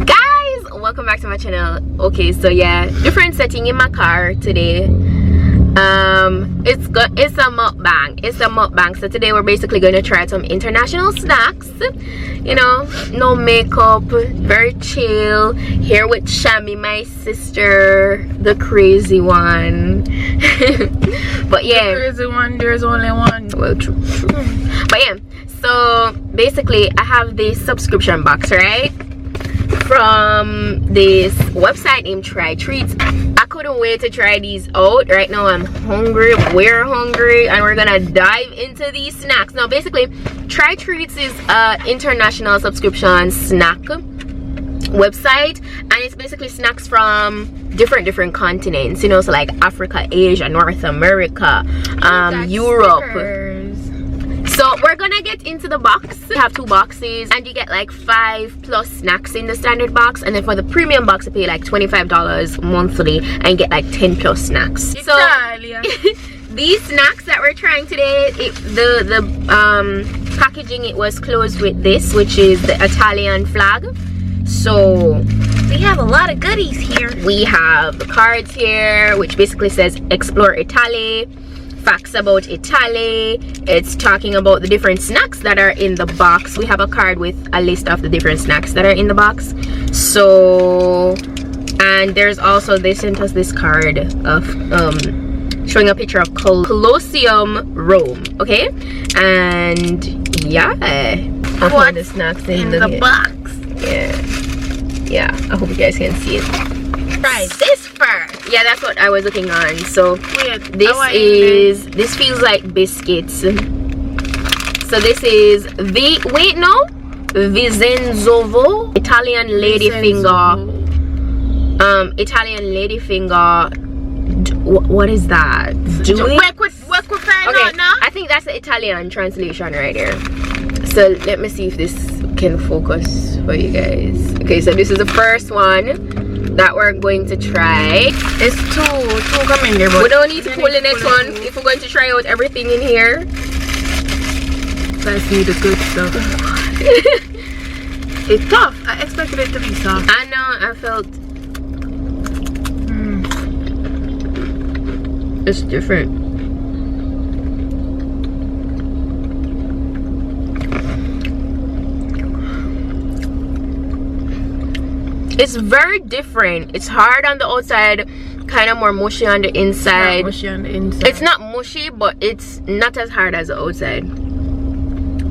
Guys, welcome back to my channel. Okay, so yeah, different setting in my car today. It's a mukbang. So today we're basically going to try some international snacks, you know, no makeup, very chill, here with Shami, my sister, the crazy one. But yeah, the crazy one, there's only one. Well, true. But yeah, so basically I have this subscription box, right, from this website named Try Treats. I couldn't wait to try these out. Right now I'm hungry, we're hungry, and we're gonna dive into these snacks. Now basically Try Treats is an international subscription snack website, and it's basically snacks from different continents, you know, so like Africa, Asia, North America, Europe. Stickers. So we're gonna get into the box. We have 2 boxes, and you get like 5+ snacks in the standard box, and then for the premium box you pay like $25 monthly and get like 10+ snacks. Italia. So these snacks that we're trying today, the packaging, it was closed with this, which is the Italian flag. So We have a lot of goodies here. We have the cards here, which basically says Explore Italy, Facts About Italy. It's talking about the different snacks that are in the box. We have a card with a list of the different snacks that are in the box. So, and there's also, they sent us this card of showing a picture of Colosseum, Rome. Okay, and yeah, I found the snacks in the box. Yeah, I hope you guys can see it. Try this first. Yeah, that's what I was looking on. So this feels like biscuits. So this is Vicenzovo Italian ladyfinger. Italian ladyfinger. What is that? Okay, I think that's the Italian translation right there. So let me see if this can focus for you guys. Okay, so this is the first one that we're going to try. It's two coming there, but we don't need to pull the next one if we're going to try out everything in here. Let's see the good stuff. It's tough. I expected it to be soft. I know, I felt it's different. It's very different. It's hard on the outside, kind of more mushy on the inside. It's not mushy, but it's not as hard as the outside.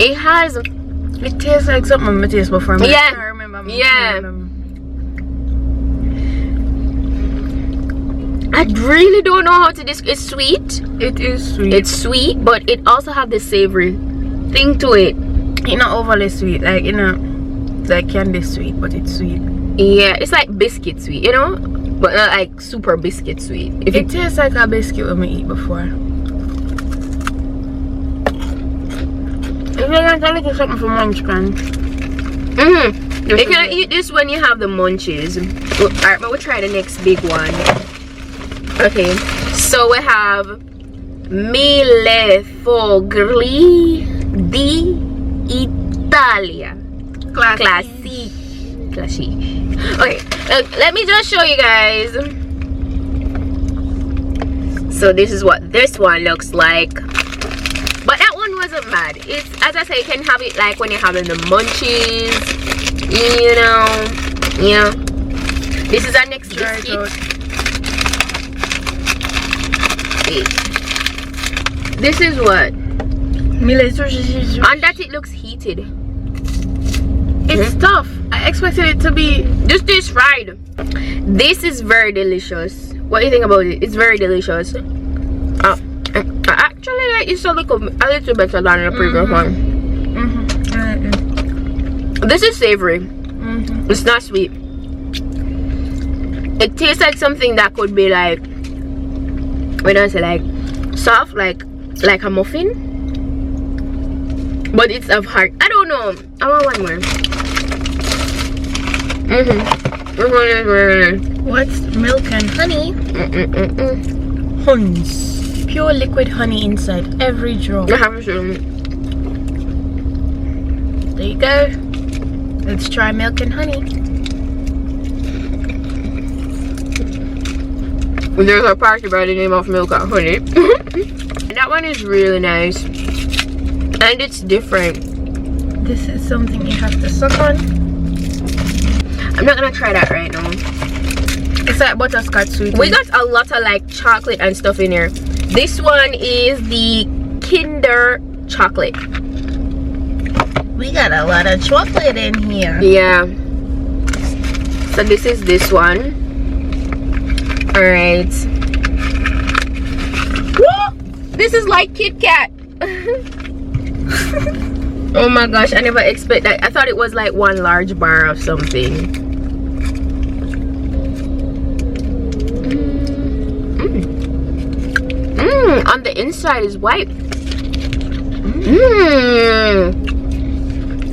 It tastes like something I tasted before. Yeah. I remember. Yeah. I really don't know how to describe. It's sweet. It is sweet. It's sweet, but it also have the savory thing to it. It's not overly sweet, like, you know, like candy sweet, but it's sweet. Yeah, it's like biscuit sweet, you know, but not like super biscuit sweet. It tastes like a biscuit when we eat before. If you want to look at something for munchkin. You can eat this when you have the munchies. Alright, but we'll try the next big one. Okay, so we have Mille Fogli di Italia. Classic. Okay, let me just show you guys. So this is what this one looks like, but that one wasn't bad. It's, as I say, you can have it like when you're having the munchies, you know. Yeah, this is our next biscuit. This is what, and that it looks heated. It's tough. I expected it to be just this fried. This is very delicious. What do you think about it? It's very delicious. I actually like this a little better than the previous one. This is savory. It's not sweet. It tastes like something that could be like, when I say like soft, like a muffin, but it's of heart. I don't know. I want one more. What's milk and honey? Huns. Pure liquid honey inside every drop. I haven't seen it. There you go. Let's try milk and honey. There's a party by the name of Milk and Honey. That one is really nice. And it's different. This is something you have to suck on. I'm not gonna try that right now. It's like butterscotch sweet. We got a lot of like chocolate and stuff in here. This one is the Kinder chocolate. We got a lot of chocolate in here. Yeah. So this is this one. Alright. This is like Kit Kat. Oh my gosh, I never expect that. I thought it was like one large bar of something. On the inside is white.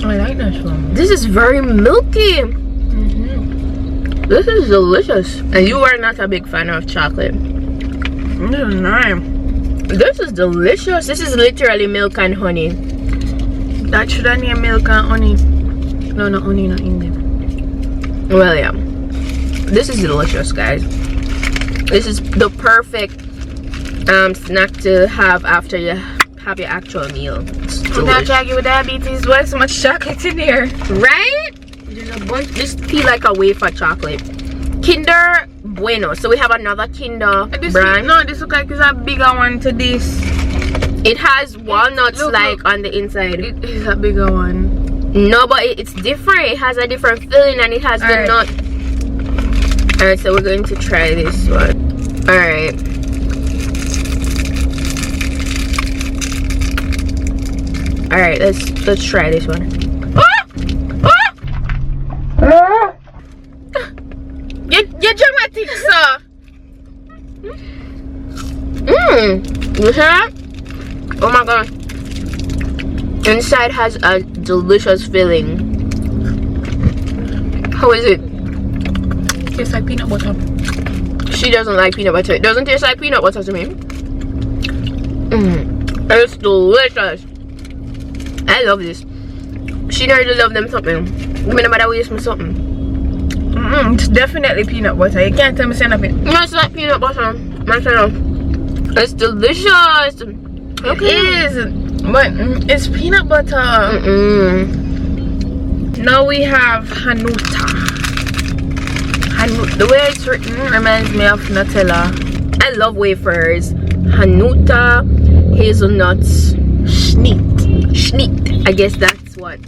I like this one. This is very milky. This is delicious. And you are not a big fan of chocolate. This is nice. This is delicious. This is literally milk and honey. That should have named milk and honey. No, not honey, not in there. Well, yeah. This is delicious, guys. This is the perfect snack to have after you have your actual meal. I'm not talking with diabetes. Why so much chocolate in here? Right? There's a bunch. This feel like a wafer chocolate. Kinder Bueno. So we have another Kinder brand. No, this looks like it's a bigger one to this. It has walnuts look, on the inside. It is a bigger one. No, but it's different. It has a different filling and it has the nut. Alright, so we're going to try this one. Alright. Alright, let's try this one. You're dramatic, sir. You hear that? Oh my god. Inside has a delicious filling. How is it? Tastes like peanut butter. She doesn't like peanut butter. It doesn't taste like peanut butter to me. It's delicious. I love this. She really love them something. I'm gonna buy waste me something. It's definitely peanut butter. You can't tell me something. No, it's like peanut butter. It's delicious. Okay. It is, but it's peanut butter. Now we have Hanuta. The way it's written reminds me of Nutella. I love wafers. Hanuta, hazelnuts, Schneet. I guess that's what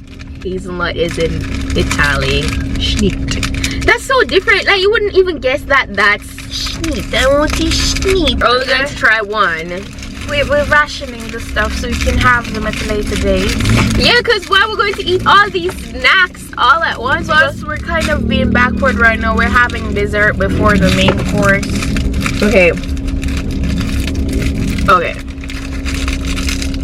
hazelnut is in Italian. Schneet. That's so different. Like you wouldn't even guess that that's Schneet. I want to Schneet. Oh, let's try one. We're rationing the stuff so we can have them at a later date. Yeah, because why we're going to eat all these snacks all at once. Plus, we're kind of being backward right now. We're having dessert before the main course. Okay.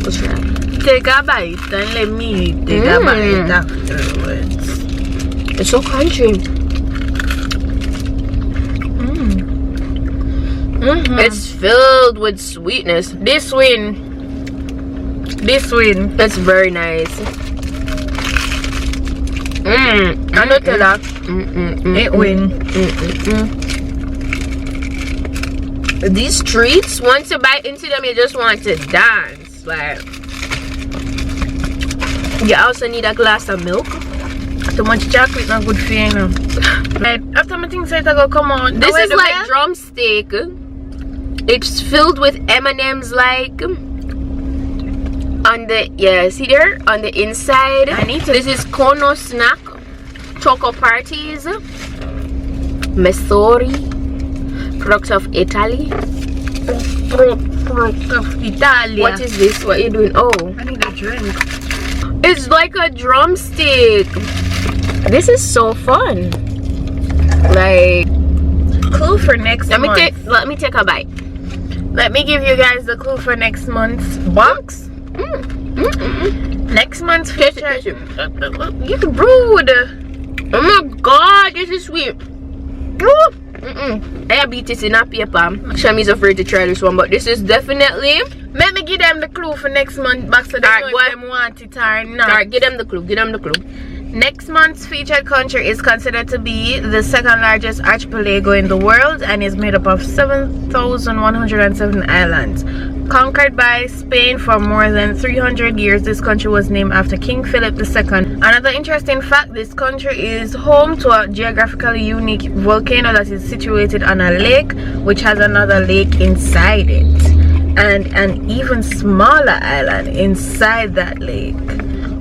Let's try. Take a bite and let me take a bite afterwards. It's so crunchy. It's filled with sweetness. This win. That's very nice. Nutella. It win. These treats, once you bite into them, you just want to dance. Like, you also need a glass of milk. Too much chocolate not good for you, you know. After my thing said I go come on. This is like drumstick. It's filled with M&Ms like on the see there on the inside. This is Kono snack, Choco parties, Messori, product of Italy. Product of Italy. What is this? What are you doing? Oh, I need a drink. It's like a drumstick. This is so fun. Like, clue for next month. Let me take a bite. Let me give you guys the clue for next month's box. Next month's feature. You can brood. Oh my god, this is sweet. I beat this in a paper. Shami's afraid to try this one, but this is definitely. Let me give them the clue for next month box so they know if them want it or not. Alright, give them the clue. Next month's featured country is considered to be the second largest archipelago in the world and is made up of 7,107 islands. Conquered by Spain for more than 300 years, this country was named after King Philip II. Another interesting fact, this country is home to a geographically unique volcano that is situated on a lake which has another lake inside it, and an even smaller island inside that lake.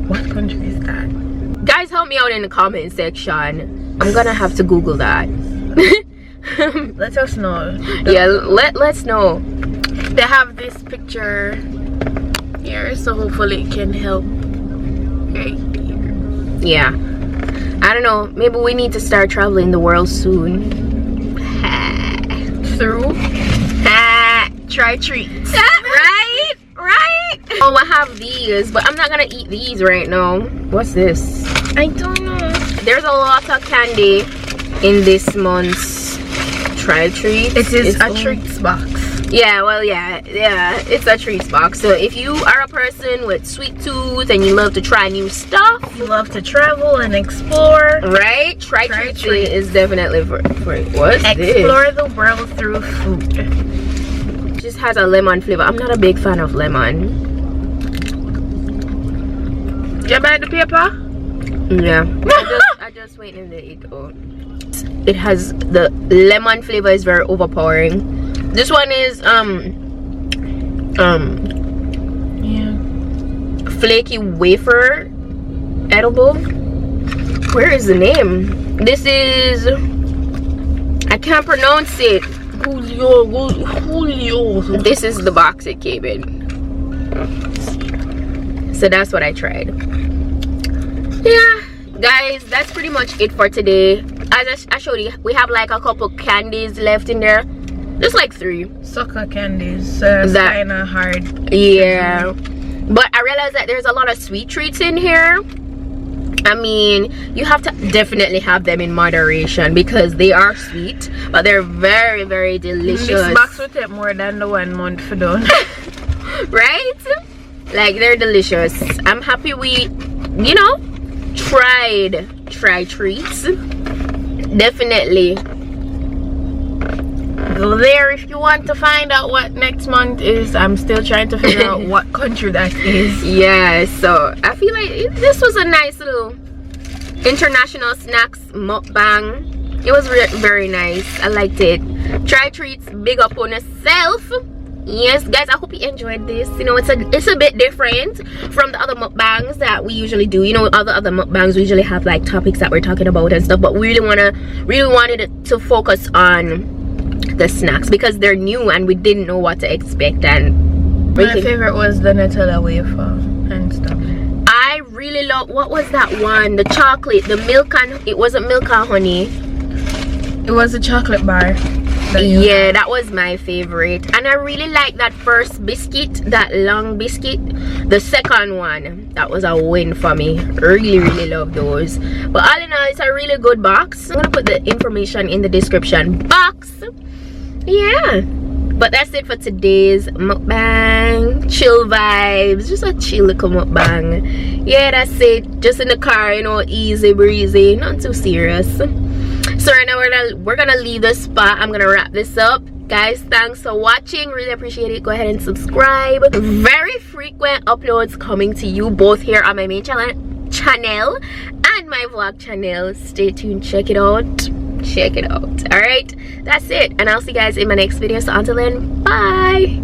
What country is that? Guys, help me out in the comment section. I'm gonna have to Google that. Let us know. Yeah, let's know. They have this picture here, so hopefully it can help right here. Yeah, I don't know, maybe we need to start traveling the world soon. Through try treats. Right? Oh, I have these, but I'm not gonna eat these right now. What's this? I don't know. There's a lot of candy in this month's try treats. It is a treats box. Yeah, well, yeah, it's a treats box. So if you are a person with sweet tooth and you love to try new stuff, you love to travel and explore, right? Try treats is definitely for what's explore this? the world through food. It just has a lemon flavor. I'm not a big fan of lemon. Did you buy the paper? Yeah, I just waiting to eat out. It has the lemon flavor is very overpowering. This one is flaky wafer edible. Where is the name? This is, I can't pronounce it. Julio. This is the box it came in. So that's what I tried. Yeah, guys, that's pretty much it for today. As I showed you, we have like a couple candies left in there. Just like 3 sucker candies. That kind of hard. Yeah, but I realized that there's a lot of sweet treats in here. I mean, you have to definitely have them in moderation because they are sweet, but they're very, very delicious. This box will take more than the 1 month for done. Right? Like, they're delicious. I'm happy we, you know, tried try treats. Definitely go there if you want to find out what next month is. I'm still trying to figure out what country that is. Yeah, so I feel like this was a nice little international snacks mukbang. It was very nice. I liked it. Try treats, big up on yourself. Yes, guys, I hope you enjoyed this. You know, it's a bit different from the other mukbangs that we usually do. You know, other mukbangs we usually have like topics that we're talking about and stuff, but we really wanted to focus on the snacks because they're new and we didn't know what to expect. And my favorite was the Nutella wafer and stuff. I really love, what was that one? The chocolate, the milk, and it wasn't milk and honey. It was a chocolate bar. Yeah, that was my favorite. And I really like that first biscuit, that long biscuit. The second one, that was a win for me. Really love those. But all in all, it's a really good box. I'm gonna put the information in the description box. Yeah, but that's it for today's mukbang. Chill vibes, just a chill little mukbang. Yeah, that's it. Just in the car, you know, easy breezy, not too serious. So right now we're gonna leave the spot. I'm gonna wrap this up. Guys, thanks for watching. Really appreciate it. Go ahead and subscribe. Very frequent uploads coming to you both here on my main channel and my vlog channel. Stay tuned, check it out. All right, that's it, and I'll see you guys in my next video. So until then, bye.